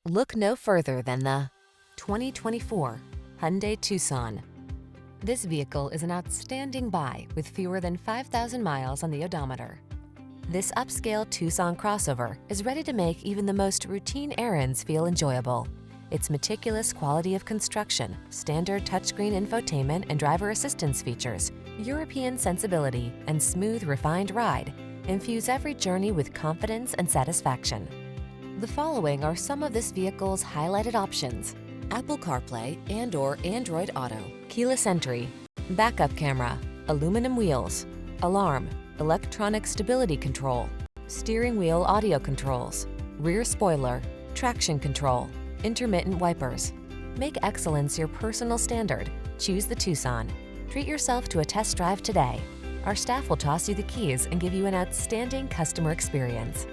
Look no further than the 2024 Hyundai Tucson. This vehicle is an outstanding buy with fewer than 5,000 miles on the odometer. This upscale Tucson crossover is ready to make even the most routine errands feel enjoyable. Its meticulous quality of construction, standard touchscreen infotainment and driver assistance features, European sensibility, and smooth, refined ride infuse every journey with confidence and satisfaction. The following are some of this vehicle's highlighted options: Apple CarPlay and/or Android Auto, keyless entry, backup camera, aluminum wheels, alarm, electronic stability control, steering wheel audio controls, rear spoiler, traction control, intermittent wipers. Make excellence your personal standard. Choose the Tucson. Treat yourself to a test drive today. Our staff will toss you the keys and give you an outstanding customer experience.